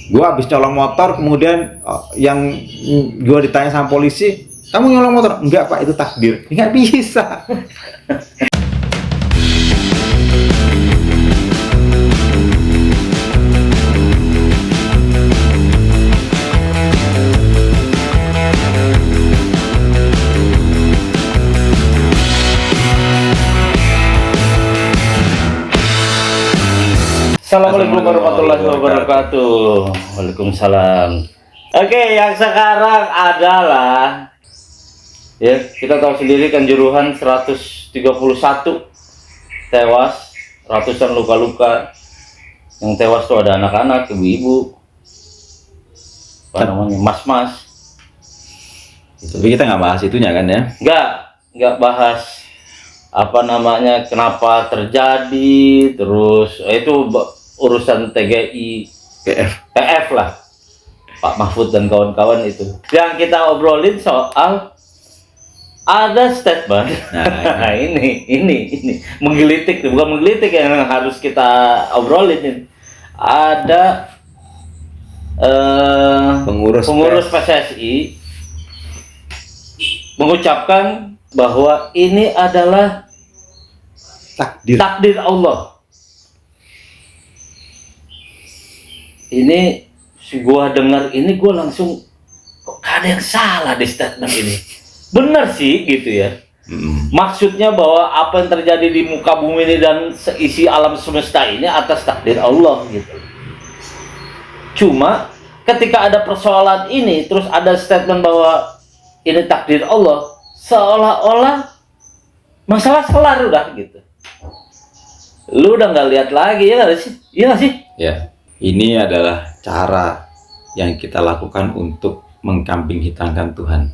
Gua habis nyolong motor, kemudian yang gua ditanya sama polisi, kamu nyolong motor? Enggak Pak, itu takdir. Nggak bisa. Assalamualaikum warahmatullahi wabarakatuh. Waalaikumsalam. Oke, yang sekarang adalah ya, kita tahu sendiri Kanjuruhan 131 tewas, ratusan luka-luka. Yang tewas tuh ada anak-anak, ibu-ibu, apa namanya, mas-mas. Tapi kita nggak bahas itunya kan ya? Nggak bahas apa namanya, kenapa terjadi, terus itu urusan TGI, PF lah, Pak Mahfud dan kawan-kawan itu. Yang kita obrolin soal ada statement. Nah, ini menggelitik, bukan menggelitik yang harus kita obrolin. Ada pengurus PSSI mengucapkan bahwa ini adalah takdir Allah. Ini gua dengar ini gua langsung kok ada yang salah di statement ini. Benar sih gitu ya. Maksudnya bahwa apa yang terjadi di muka bumi ini dan seisi alam semesta ini atas takdir Allah gitu. Cuma ketika ada persoalan ini terus ada statement bahwa ini takdir Allah, seolah-olah masalah kelar udah gitu. Lu udah nggak lihat lagi ya nggak sih? Iya nggak sih? Ya. Ini adalah cara yang kita lakukan untuk mengkambing hitamkan Tuhan.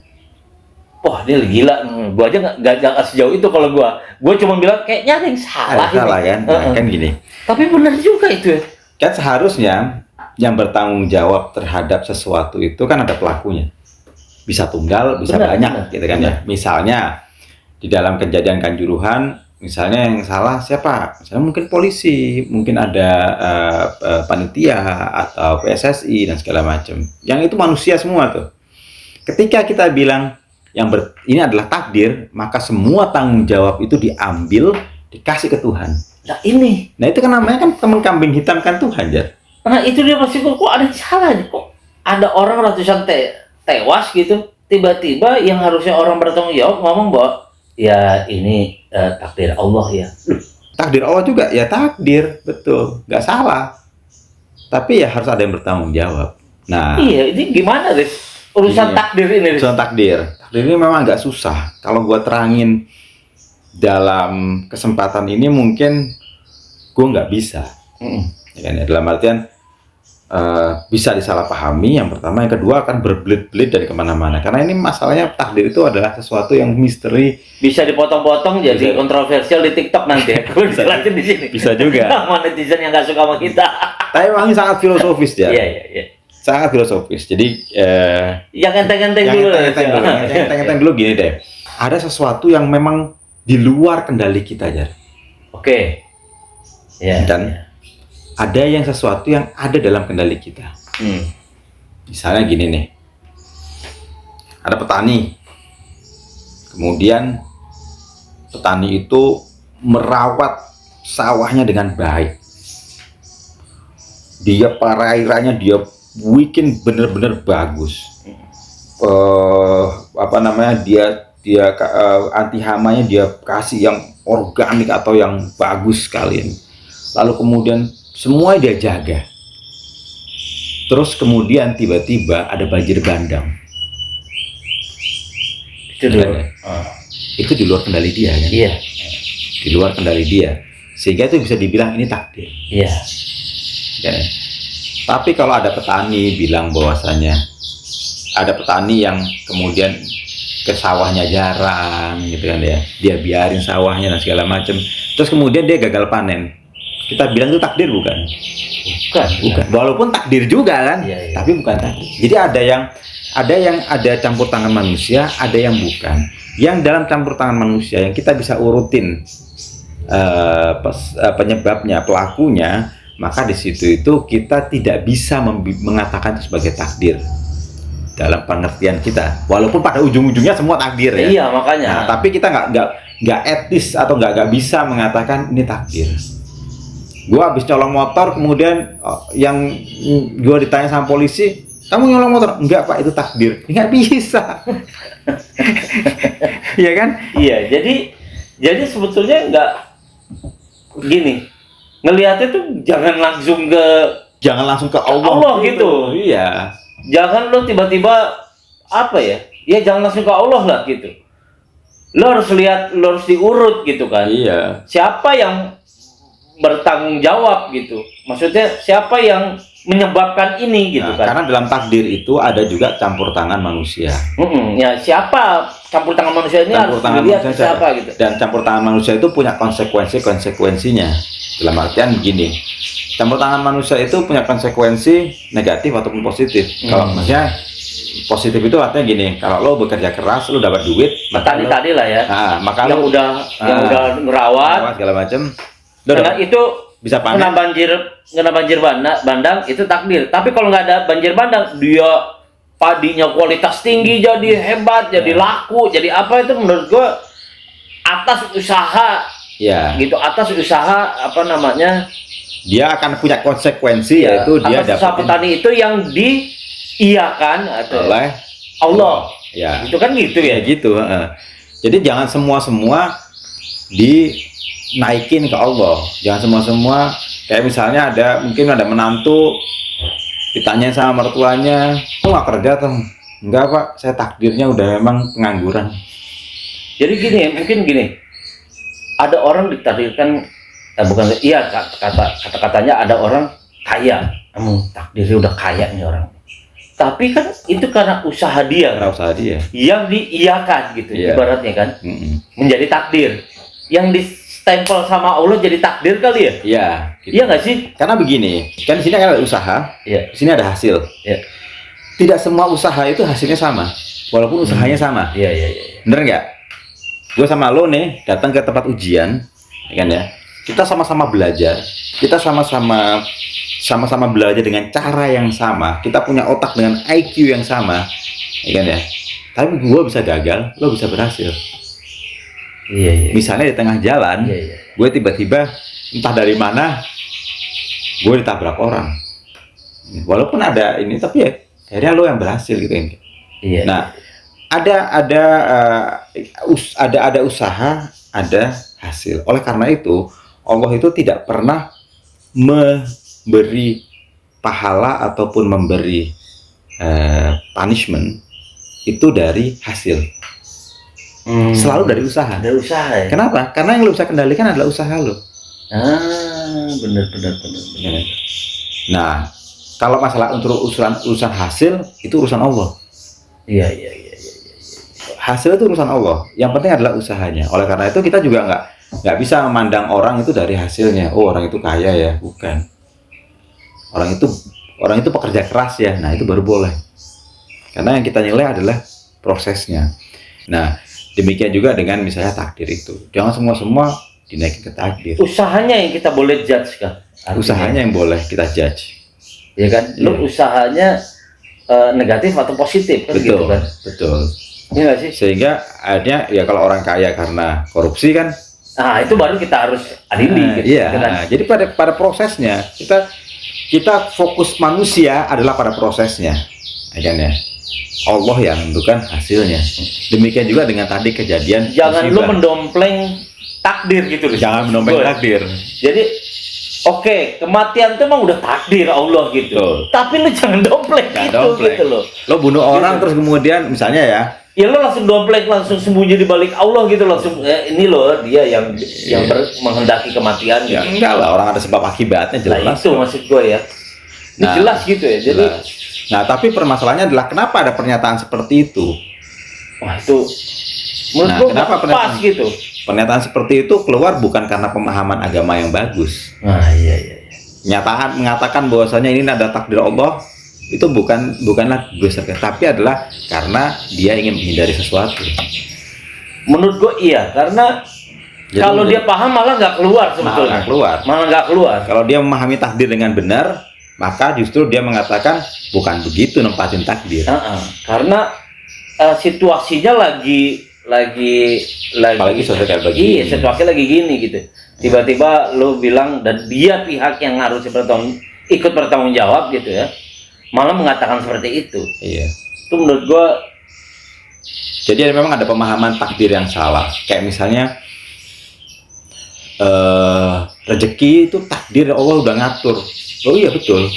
Wah, dia gila. Gua aja nggak sejauh itu kalau gua cuma bilang kayaknya ada yang salah. Salah kan? Nah, kan gini. Tapi benar juga itu ya. Kan seharusnya yang bertanggung jawab terhadap sesuatu itu kan ada pelakunya. Bisa tunggal, bisa banyak, gitu kan ya. Misalnya di dalam kejadian Kanjuruhan, misalnya yang salah siapa? Misalnya mungkin polisi, mungkin ada panitia atau PSSI dan segala macam. Yang itu manusia semua tuh. Ketika kita bilang ini adalah takdir, maka semua tanggung jawab itu diambil, dikasih ke Tuhan. Nah itu kan namanya kan mengkambing hitamkan Tuhan, Jar. Nah itu dia pasti kok ada yang salah nih, kok ada orang ratusan tewas gitu, tiba-tiba yang harusnya orang bertanggung jawab ngomong bahwa ya ini takdir Allah ya. Takdir Allah juga ya takdir, betul, nggak salah. Tapi ya harus ada yang bertanggung jawab. Nah, iya ini gimana deh urusan takdir ini? Urusan takdir ini memang agak susah. Kalau gua terangin dalam kesempatan ini mungkin gua nggak bisa. Ya kan, ya, dalam artian bisa disalahpahami. Yang pertama, yang kedua akan berbelit-belit dari kemana-mana. Karena ini masalahnya takdir itu adalah sesuatu yang misteri. Bisa dipotong-potong jadi kontroversial di TikTok nanti. Bisa di sini. Bisa juga. Sama netizen yang nggak suka sama kita. Tapi memang sangat filosofis ya. Iya. Sangat filosofis. Jadi yang enteng-enteng dulu. Enteng-enteng dulu gini deh. Ada sesuatu yang memang di luar kendali kita, Jar. Oke. Ya. Dan ada yang sesuatu yang ada dalam kendali kita. Misalnya gini nih, ada petani, kemudian petani itu merawat sawahnya dengan baik. Dia perairannya dia bikin bener-bener bagus. Dia anti hamanya dia kasih yang organik atau yang bagus sekali. Lalu kemudian semua dia jaga. Terus kemudian tiba-tiba ada banjir bandang. Itu di luar kendali dia kan? Iya. Di luar kendali dia. Sehingga itu bisa dibilang ini takdir. Iya. Ya. Tapi kalau ada petani bilang bahwasanya ada petani yang kemudian ke sawahnya jarang gitu kan ya. Dia biarin sawahnya dan segala macam. Terus kemudian dia gagal panen. Kita bilang itu takdir bukan? Bukan. Walaupun takdir juga kan, iya. Tapi bukan takdir. Jadi ada yang campur tangan manusia, ada yang bukan. Yang dalam campur tangan manusia yang kita bisa urutin penyebabnya, pelakunya, maka di situ itu kita tidak bisa mengatakan itu sebagai takdir dalam pengertian kita, walaupun pada ujung-ujungnya semua takdir ya. Iya, makanya. Nah, tapi kita nggak etis atau nggak bisa mengatakan ini takdir. Gua habis nyolong motor, kemudian yang gua ditanya sama polisi, kamu nyolong motor? Enggak Pak, itu takdir. Nggak bisa. Iya kan? Iya, jadi sebetulnya nggak gini, ngelihatnya tuh jangan langsung ke Allah gitu. Iya. Jangan lo tiba-tiba apa ya? Ya jangan langsung ke Allah lah gitu. Lo harus lihat, lo harus diurut gitu kan. Iya. Siapa yang bertanggung jawab gitu? Maksudnya siapa yang menyebabkan ini gitu kan? Karena dalam takdir itu ada juga campur tangan manusia. Ya siapa campur tangan manusia ini Campur harus tangan dilihat manusia siapa gitu. Dan campur tangan manusia itu punya konsekuensinya. Dalam artian begini, campur tangan manusia itu punya konsekuensi negatif ataupun positif. Kalau maksudnya positif itu artinya gini, kalau lo bekerja keras, lo dapat duit, Tadi lah ya. Nah, maka yang udah ngerawat segala macam. Karena itu bisa panen. kena banjir bandang itu takdir. Tapi kalau nggak ada banjir bandang, dia padinya kualitas tinggi, jadi hebat, jadi laku, jadi apa, itu menurut gua atas usaha. Ya. Gitu, atas usaha apa namanya? Dia akan punya konsekuensi, yaitu dia dapat usaha petani itu yang diiyakan oleh Allah. Ya. Itu kan gitu ya. Gitu. Jadi jangan semua dinaikin ke Allah. Jangan semua kayak misalnya mungkin ada menantu ditanya sama mertuanya, "Kok nggak kerja tuh?" "Enggak Pak, saya takdirnya udah memang pengangguran." Jadi mungkin gini. Ada orang ditakdirkan, kata-katanya ada orang kaya, takdirnya udah kaya nih orang. Tapi kan itu karena usaha dia yang diiyakan gitu, ibaratnya kan, menjadi takdir. Yang distempel sama Allah jadi takdir kali ya? Iya. Gitu. Iya nggak sih? Karena begini, kan di sini kan ada usaha, di sini ada hasil. Tidak semua usaha itu hasilnya sama, walaupun usahanya sama. Iya. Bener nggak? Gue sama lo nih datang ke tempat ujian, ya kan ya? Kita sama-sama belajar, kita sama-sama belajar dengan cara yang sama, kita punya otak dengan IQ yang sama, ya kan ya? Tapi gue bisa gagal, lo bisa berhasil. Iya. Misalnya di tengah jalan, gue tiba-tiba entah dari mana, gue ditabrak orang. Walaupun ada ini, tapi ya akhirnya lo yang berhasil gitu kan? Iya. Nah, ada usaha, ada hasil. Oleh karena itu, Allah itu tidak pernah memberi pahala ataupun memberi punishment itu dari hasil. Selalu dari usaha. Dari usaha ya? Kenapa? Karena yang lo bisa kendalikan adalah usaha lo. Benar. Nah, kalau masalah untuk urusan hasil itu urusan Allah. Iya. Hasil itu urusan Allah. Yang penting adalah usahanya. Oleh karena itu kita juga nggak bisa memandang orang itu dari hasilnya. Oh, orang itu kaya ya, bukan. Orang itu pekerja keras ya. Nah, itu baru boleh. Karena yang kita nilai adalah prosesnya. Nah, demikian juga dengan misalnya takdir itu. Jangan semua dinaikin ke takdir. Usahanya yang kita boleh judge kan? Usahanya yang boleh kita judge. Ya kan? Lo usahanya negatif atau positif kan? Betul, gitu kan? Betul. Iya nggak sih? Sehingga akhirnya ya kalau orang kaya karena korupsi kan, itu baru kita harus adili gitu. Iya. Kan? Jadi pada prosesnya kita fokus manusia adalah pada prosesnya, ya kan ya. Allah yang menentukan hasilnya. Demikian juga dengan tadi kejadian. Jangan lu mendompleng takdir gitu loh. Jangan mendompleng takdir. Jadi kematian itu emang udah takdir Allah gitu. Betul. Tapi lu jangan dompleng gitu loh. Lo bunuh orang terus kemudian misalnya ya lo langsung dompleng, langsung sembunyi di balik Allah gitu, langsung ini loh dia yang menghendaki kematian gitu. Ya enggak lah, orang ada sebab akibatnya jelas. Nah, itu maksud gue ya. Ini jelas gitu ya. Jadi tapi permasalahannya adalah kenapa ada pernyataan seperti itu? Wah, itu menurut gue kenapa pas gitu. Pernyataan seperti itu keluar bukan karena pemahaman agama yang bagus. Iya. Nyataan mengatakan bahwasanya ini ada takdir Allah itu bukanlah berdasarkan, tapi adalah karena dia ingin menghindari sesuatu. Menurut gue iya, karena Jadi kalau dia paham malah nggak keluar sebetulnya. Malah nggak keluar. Kalau dia memahami takdir dengan benar, maka justru dia mengatakan bukan begitu nempatin takdir. Karena situasinya lagi apalagi sosial kayak begini. Iya, situasi lagi gini gitu. Tiba-tiba lo bilang dan dia pihak yang harus ikut bertanggung jawab gitu ya, malah mengatakan seperti itu. Iya. Itu menurut gua. Jadi memang ada pemahaman takdir yang salah. Kayak misalnya rezeki itu takdir Allah udah ngatur. Oh iya betul.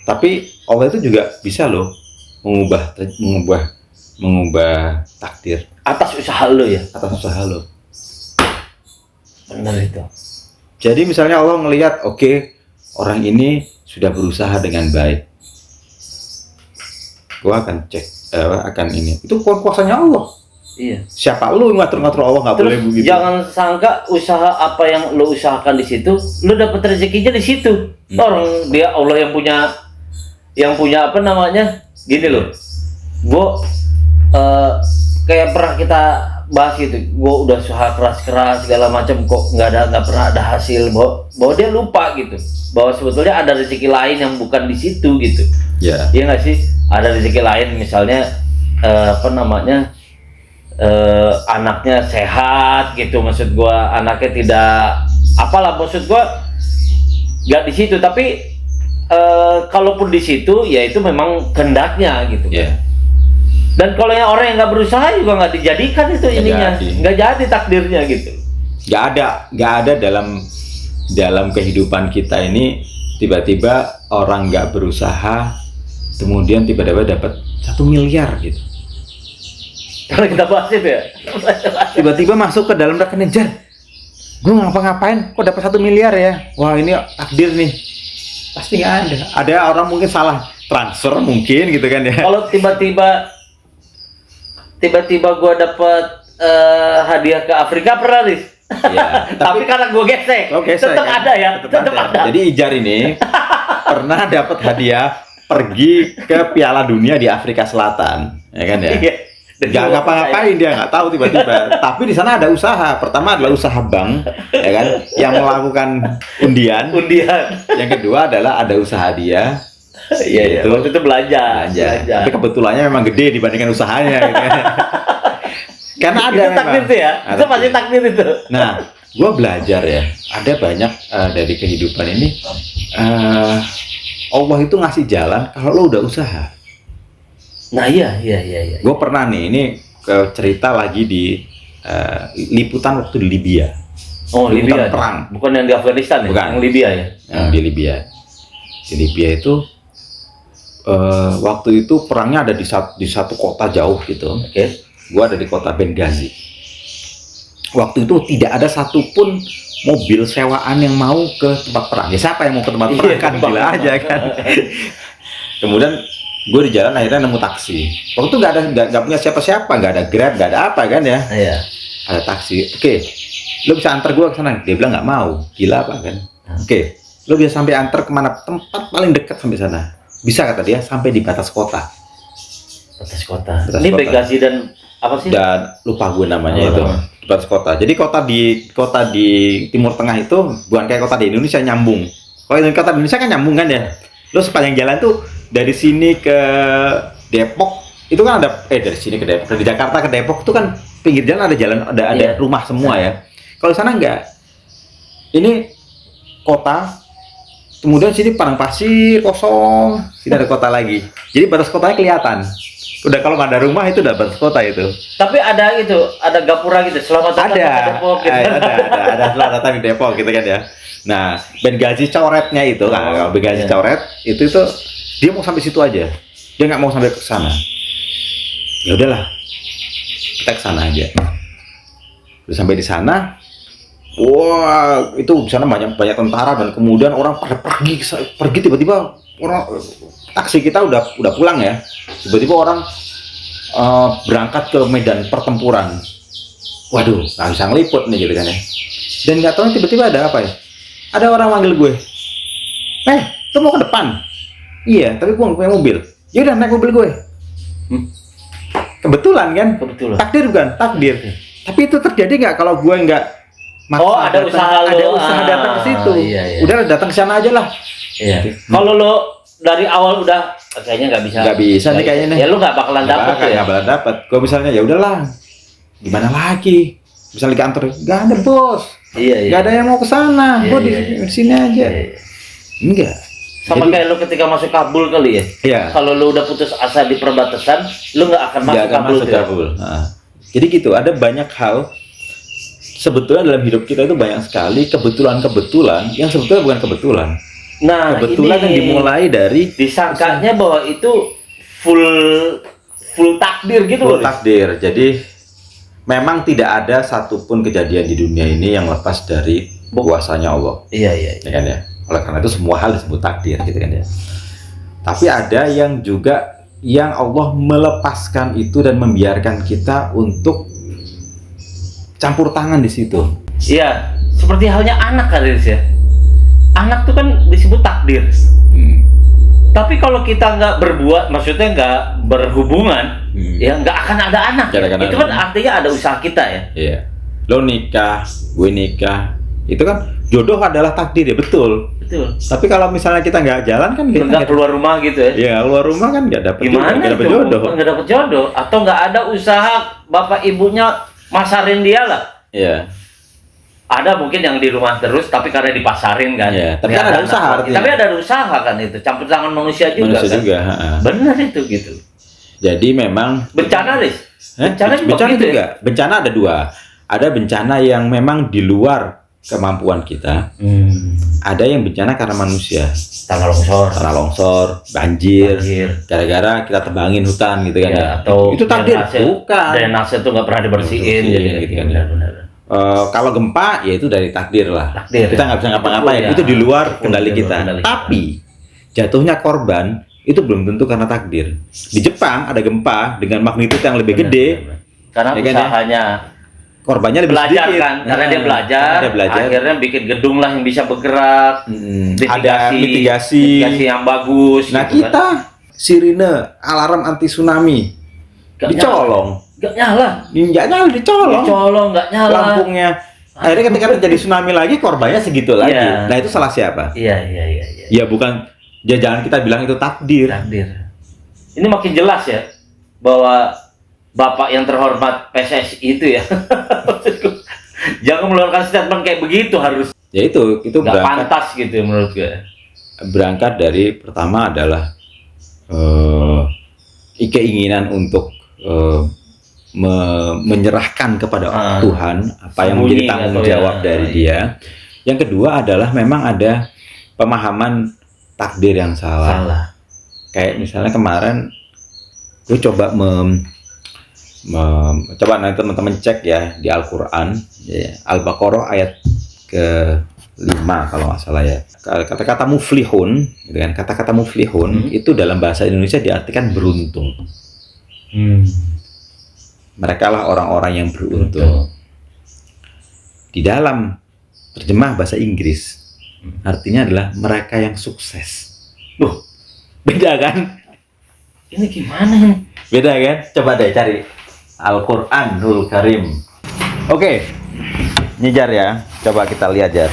Tapi Allah itu juga bisa loh mengubah takdir Atas usaha lo ya. atas usaha lo. Benar itu. Jadi misalnya Allah ngelihat, oke, orang ini sudah berusaha dengan baik. Gua akan cek, akan ini. Itu kuasanya Allah. Iya. Siapa lu yang ngatur-ngatur Allah, nggak boleh begitu. Jangan sangka usaha apa yang lo usahakan di situ, lo dapat rezekinya di situ. Orang dia Allah yang punya apa namanya? Gini loh. Gua kayak pernah kita bahas gitu. Gua udah usaha keras-keras segala macam kok nggak pernah ada hasil. Bahwa dia lupa gitu. Bahwa sebetulnya ada rezeki lain yang bukan di situ gitu. Ya. Iya nggak sih? Ada rezeki lain misalnya apa namanya? Anaknya sehat gitu, maksud gua anaknya tidak apalah, maksud gua nggak di situ, tapi kalaupun di situ ya itu memang kehendaknya gitu. Yeah. Dan kalau yang orang yang nggak berusaha juga nggak dijadikan itu ininya, nggak jadi takdirnya gitu. Nggak ada dalam kehidupan kita ini tiba-tiba orang nggak berusaha kemudian tiba-tiba dapat 1 miliar gitu. Kalau kita bahas itu ya, Tiba-tiba masuk ke dalam rekening, jar, gue ngapa-ngapain kok dapat 1 miliar ya? Wah ini takdir nih. Pasti nggak ada. Ada orang mungkin salah transfer mungkin gitu kan ya. Kalau tiba-tiba gue dapat hadiah ke Afrika pernah nih. Ya, tapi karena gue gesek, tetap kan? ada ya, tetap ada. Jadi Ijar ini pernah dapat hadiah pergi ke Piala Dunia di Afrika Selatan, ya kan ya? Iya. Nggak ngapa-ngapain dia, nggak tahu tiba-tiba. Tapi di sana ada usaha. Pertama adalah usaha bank, ya kan, yang melakukan undian. Yang kedua adalah ada usaha dia. Iya, itu waktu itu belanja. Tapi kebetulannya memang gede dibandingkan usahanya. Gitu kan. Karena ada itu takdir tuh ya. Itu pasti takdir itu. Nah, gua belajar ya. Ada banyak dari kehidupan ini. Allah itu ngasih jalan kalau lo udah usaha. Nah iya. Gue pernah nih, ini cerita lagi di liputan waktu di Libya. Oh, liputan Libya. Perang. Bukan yang di Afghanistan ya? Bukan. Yang Libya ya? Yang di Libya. Di Libya itu waktu itu perangnya ada di satu kota jauh gitu. Oke. Gue ada di kota Benghazi. Waktu itu tidak ada satupun mobil sewaan yang mau ke tempat perang. Ya siapa yang mau ke tempat perang kan, gila aja kan. Kemudian gue di jalan akhirnya nemu taksi. Waktu itu nggak punya siapa-siapa, nggak ada Grab, nggak ada apa kan ya. Iya. Ada taksi. Oke, lo bisa antar gue ke sana. Dia bilang nggak mau, gila apa kan. Oke, lo bisa sampai antar kemana, tempat paling dekat sampai sana. Bisa kata dia, sampai di batas kota. Batas kota. Ini Benghazi dan apa sih? Dan lupa gue namanya itu. Di batas kota. Jadi kota di Timur Tengah itu bukan kayak kota di Indonesia nyambung. Kalau kota di Indonesia kan nyambung kan ya. Lo sepanjang jalan tuh dari sini ke Depok itu kan ada dari sini ke Depok, dari Jakarta ke Depok itu kan pinggir jalan ada rumah semua ya. Kalau di sana enggak. Ini kota, kemudian sini padang pasir kosong, sini ada kota lagi. Jadi batas kotanya kelihatan. Udah kalau nggak ada rumah itu udah batas kota itu. Tapi ada gapura gitu, selamat datang ke Depok gitu. Ada selamat datang di Depok gitu kan ya. Nah, Benghazi coretnya itu kan, kalau Benghazi coret itu dia mau sampai situ aja. Dia nggak mau sampai ke sana. Ya udahlah, kita ke sana aja. Udah sampai di sana, wah itu di sana banyak tentara dan kemudian orang pada pergi tiba-tiba orang taksi kita udah pulang ya. Tiba-tiba orang berangkat ke medan pertempuran. Waduh, nggak bisa ngeliput nih gitu kan ya. Dan nggak tahu tiba-tiba ada apa ya? Ada orang manggil gue, lu mau ke depan? Iya, tapi gue nggak punya mobil. Ya udah naik mobil gue. Kebetulan kan? Kebetulan. Takdir bukan? Takdir. Tapi itu terjadi nggak kalau gue nggak ada usaha datang ke situ. Iya. Udah datang ke sana aja lah. Iya. Kalau lo dari awal udah kayaknya nggak bisa nih kayaknya nih. Ya lu nggak bakalan dapet ya. Nggak bakalan dapet. Gue misalnya ya udahlah. Gimana lagi? Misalnya di kantor, nggak ada bos. Iya. Nggak ada yang mau ke sana. Gue di sini aja. Enggak. Sama kayak lu ketika masuk Kabul kali ya. Iya. Kalau lu udah putus asa di perbatasan, lu nggak akan masuk Kabul. Nah, jadi gitu, ada banyak hal sebetulnya dalam hidup kita itu banyak sekali kebetulan-kebetulan yang sebetulnya bukan kebetulan. Nah, kebetulan yang dimulai dari disangkanya bahwa itu full takdir gitu full takdir. Jadi memang tidak ada satupun kejadian di dunia ini yang lepas dari kuasanya Allah. Iya. Ya kan ya. Oleh karena itu semua hal disebut takdir gitu kan ya. Tapi ada yang juga yang Allah melepaskan itu dan membiarkan kita untuk campur tangan di situ. Iya, seperti halnya anak kali ya. Anak tuh kan disebut takdir. Tapi kalau kita nggak berbuat, maksudnya nggak berhubungan, ya nggak akan ada anak. Itu kan artinya ada usaha kita ya. Iya. Lo nikah, gue nikah, itu kan jodoh adalah takdir ya, betul. Tapi kalau misalnya kita nggak jalan kan kita nggak keluar rumah gitu ya. Iya, keluar rumah kan nggak dapet jodoh. Nggak dapet jodoh atau nggak ada usaha bapak ibunya masarin dia lah. Iya. Ada mungkin yang di rumah terus tapi karena dipasarin kan. Iya, tapi kan ada usaha artinya. Tapi ada usaha kan itu, campur tangan manusia juga. Benar itu gitu. Jadi memang bencana Riz. Bencana juga. Bencana ada dua. Ada bencana yang memang di luar kemampuan kita. Ada yang bencana karena manusia. Tanah longsor, banjir. Gara-gara kita tebangin hutan gitu kan ya. Atau itu takdir bukan. Drainase itu nggak pernah dibersihin gitu kan. Benar. Kalau gempa ya itu dari takdir lah. Kita nggak bisa ngapa-ngapain. Itu di luar kendali kita. Tapi jatuhnya korban itu belum tentu karena takdir. Di Jepang ada gempa dengan magnitudo yang lebih gede. Karena usahanya korbannya lebih belajar sedikit. Kan, karena dia belajar, akhirnya bikin gedung lah yang bisa bergerak, ada mitigasi yang bagus. Nah gitu kita kan. Sirine alarm anti tsunami dicolong, nggak nyala, dicolong, nggak nyala, lampungnya. Akhirnya ketika terjadi tsunami lagi korbannya segitu lagi. Nah itu salah siapa? Iya. Ya bukan, jangan kita bilang itu takdir. Ini makin jelas ya bahwa Bapak yang terhormat PSSI itu ya, jangan mengeluarkan statement kayak begitu harus. Ya itu nggak pantas gitu menurut gue. Berangkat dari pertama adalah keinginan untuk menyerahkan kepada Tuhan apa yang menjadi tanggung jawab dari Dia. Yang kedua adalah memang ada pemahaman takdir yang salah. Kayak misalnya kemarin gue coba coba nanti teman-teman cek ya di Al-Quran ya, Al-Baqarah ayat ke-5 kalau nggak salah ya. Kata-kata muflihun gitu kan, kata-kata muflihun itu dalam bahasa Indonesia diartikan beruntung. Mereka lah orang-orang yang beruntung. Di dalam terjemah bahasa Inggris artinya adalah mereka yang sukses. Beda kan? Ini gimana ini? Beda kan? Coba deh cari Al-Quranul Karim. Oke, ini Jar ya. Coba kita lihat Jar.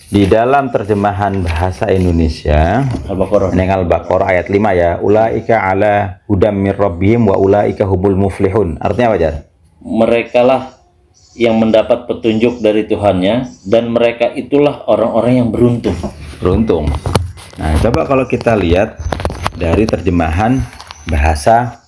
Di dalam terjemahan bahasa Indonesia Al-Baqarah ayat 5 ya. Ulaika ala hudam mir rabbihim wa ulaika humul muflihun. Artinya apa Jar? Mereka lah yang mendapat petunjuk dari Tuhannya dan mereka itulah orang-orang yang beruntung. Nah, coba kalau kita lihat dari terjemahan bahasa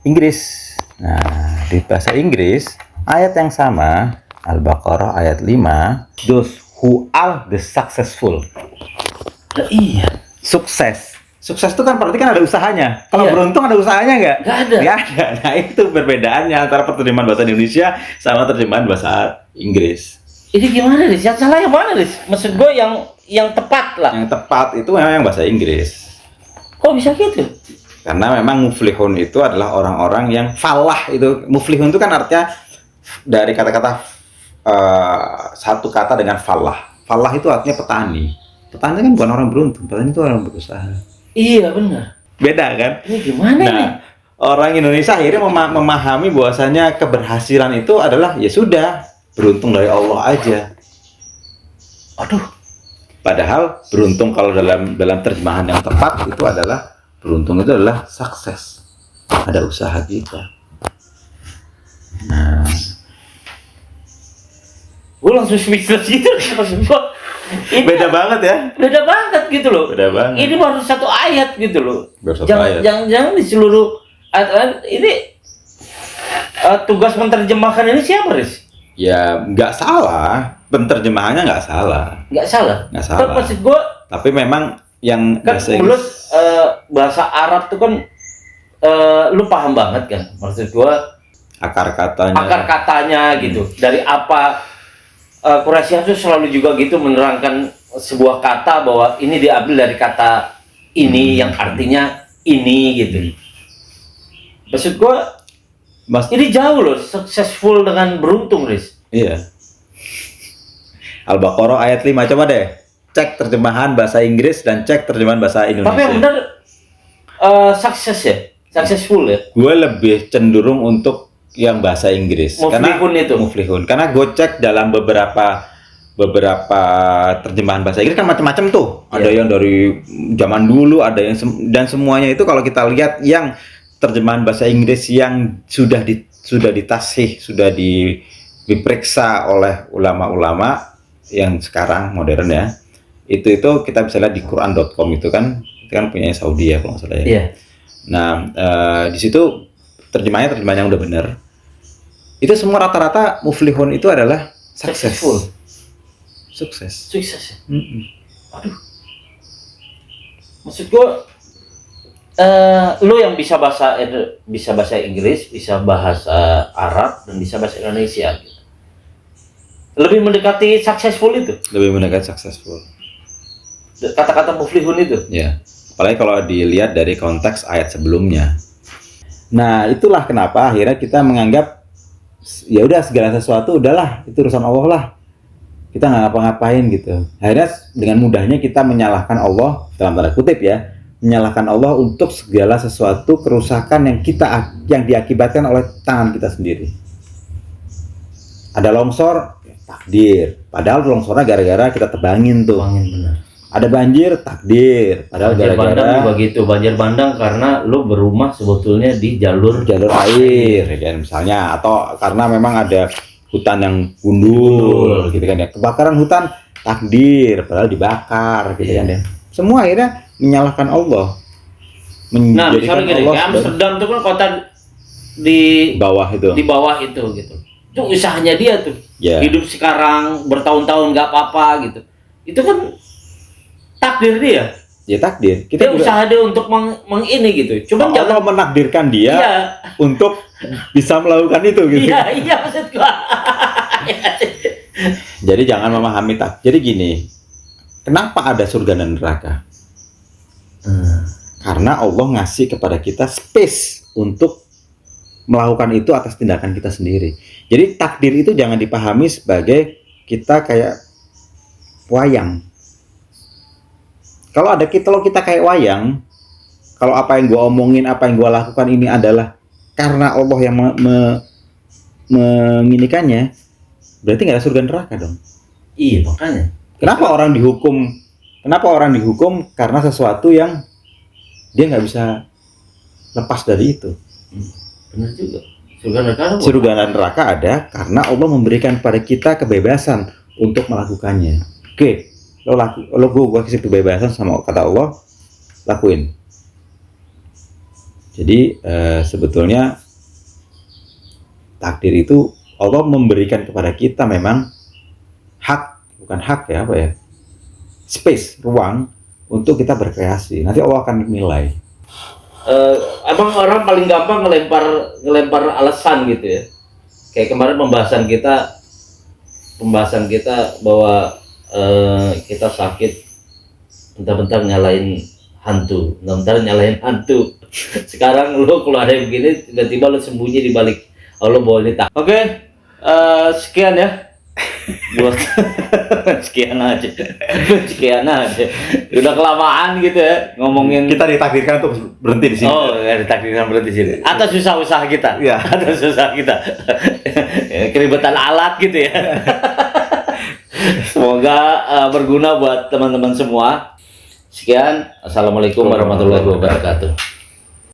Inggris. Nah, di bahasa Inggris, ayat yang sama, Al-Baqarah ayat 5, those who are the successful. Iya. Sukses itu kan berarti kan ada usahanya. Kalau beruntung ada usahanya nggak? Nggak ada. Nah, itu perbedaannya antara terjemahan bahasa Indonesia sama terjemahan bahasa Inggris. Ini gimana, Riz? Yang salah yang mana, Riz? Maksud gue yang tepat lah. Yang tepat itu memang yang bahasa Inggris. Kok bisa gitu? Karena memang muflihun itu adalah orang-orang yang falah itu. Muflihun itu kan artinya dari kata-kata satu kata dengan falah. Falah itu artinya petani. Petani kan bukan orang beruntung, petani itu orang berusaha. Iya benar. Beda kan? Ini gimana nih? orang Indonesia akhirnya memahami bahwasanya keberhasilan itu adalah ya sudah beruntung dari Allah aja. Aduh. Padahal beruntung kalau dalam terjemahan yang tepat itu adalah beruntung itu adalah sukses. Ada usaha kita. Nah, gue langsung speechless gitu. Maksud gue, beda banget ya. Beda banget gitu loh. Beda banget. Ini baru satu ayat gitu loh. Baru satu ayat. Jangan di seluruh ayat ini tugas menerjemahkan ini siapa, Riz? Ya nggak salah, penerjemahannya nggak salah. Nggak salah. Nggak salah. Kan maksud gue, tapi memang yang kan bahasa Inggris, bahasa Arab tuh kan lu paham banget kan? Maksud gue akar katanya gitu. Dari apa Quraisy itu selalu juga gitu menerangkan sebuah kata bahwa ini diambil dari kata ini yang artinya ini gitu. Maksud gue, ini jauh loh successful dengan beruntung, Riz. Iya. Al-Baqarah ayat 5, coba deh cek terjemahan bahasa Inggris dan cek terjemahan bahasa Indonesia. Tapi yang benar sukses ya, successful ya. Gue lebih cenderung untuk yang bahasa Inggris. Muflihun. Karena gue cek dalam beberapa terjemahan bahasa Inggris kan macam-macam tuh. Ada yang dari zaman dulu, ada yang dan semuanya itu kalau kita lihat yang terjemahan bahasa Inggris yang sudah ditasih, sudah diperiksa oleh ulama-ulama yang sekarang modern ya. Itu kita bisa lihat di Quran.com itu kan punya Saudi ya kalau nggak salah ya. Yeah. Nah, di situ terjemahan yang udah benar. Itu semua rata-rata muflihun itu adalah successful. Sukses ya. Aduh. Maksud gue, lu yang bisa bahasa Inggris, bisa bahasa Arab, dan bisa bahasa Indonesia, gitu. Lebih mendekati successful itu. Lebih mendekati successful. Kata-kata muflihun itu. Ya. Apalagi kalau dilihat dari konteks ayat sebelumnya. Nah, itulah kenapa akhirnya kita menganggap ya udah segala sesuatu udahlah itu urusan Allah lah. Kita nggak ngapa-ngapain gitu. Akhirnya dengan mudahnya kita menyalahkan Allah dalam tanda kutip ya, menyalahkan Allah untuk segala sesuatu kerusakan yang diakibatkan oleh tangan kita sendiri. Ada longsor, takdir. Padahal longsornya gara-gara kita tebangin tuh. Benar. Ada banjir, takdir. Padahal banjir bandang juga gitu. Banjir bandang karena lu berumah sebetulnya di jalur air, kan misalnya, atau karena memang ada hutan yang gundul, gitu kan ya. Kebakaran hutan, takdir. Padahal dibakar, gitu kan ya. Semua akhirnya menyalahkan Allah. Nah, misalnya gini, Amsterdam itu kan kota di bawah itu gitu. Itu usahanya dia tuh. Yeah. Hidup sekarang bertahun-tahun nggak apa-apa gitu. Itu kan takdir dia. Ya takdir. Kita usaha dia untuk ini gitu. Cuma Allah menakdirkan dia untuk bisa melakukan itu gitu. Iya maksud gua. Jadi jangan memahami Jadi gini, kenapa ada surga dan neraka? Karena Allah ngasih kepada kita space untuk melakukan itu atas tindakan kita sendiri. Jadi takdir itu jangan dipahami sebagai kita kayak wayang. Kalau kita kayak wayang, kalau apa yang gua omongin, apa yang gua lakukan ini adalah karena Allah yang menginikannya, berarti nggak ada surga neraka dong. Iya, makanya. Kenapa orang dihukum karena sesuatu yang dia nggak bisa lepas dari itu. Benar juga. Surga dan neraka ada karena Allah memberikan pada kita kebebasan untuk melakukannya. Oke, gue kasih kebebasan sama kata Allah, lakuin. Jadi sebetulnya takdir itu Allah memberikan kepada kita memang space, ruang untuk kita berkreasi. Nanti Allah akan menilai. Emang orang paling gampang ngelempar alasan gitu ya. Kayak kemarin pembahasan kita bahwa kita sakit, bentar-bentar nyalain hantu. Sekarang lu kalau ada yang begini, tiba-tiba lu sembunyi di balik Allah bawa ini tak. Oke, sekian ya. buat sekian aja. Sekian aja. Udah kelamaan gitu ya ngomongin. Kita ditakdirkan untuk berhenti di sini. Oh, ya ditakdirkan berhenti di sini. Atas susah usaha kita. Iya. Atas usaha kita. Keribetan alat gitu ya. Semoga berguna buat teman-teman semua. Sekian. Assalamualaikum warahmatullahi wabarakatuh.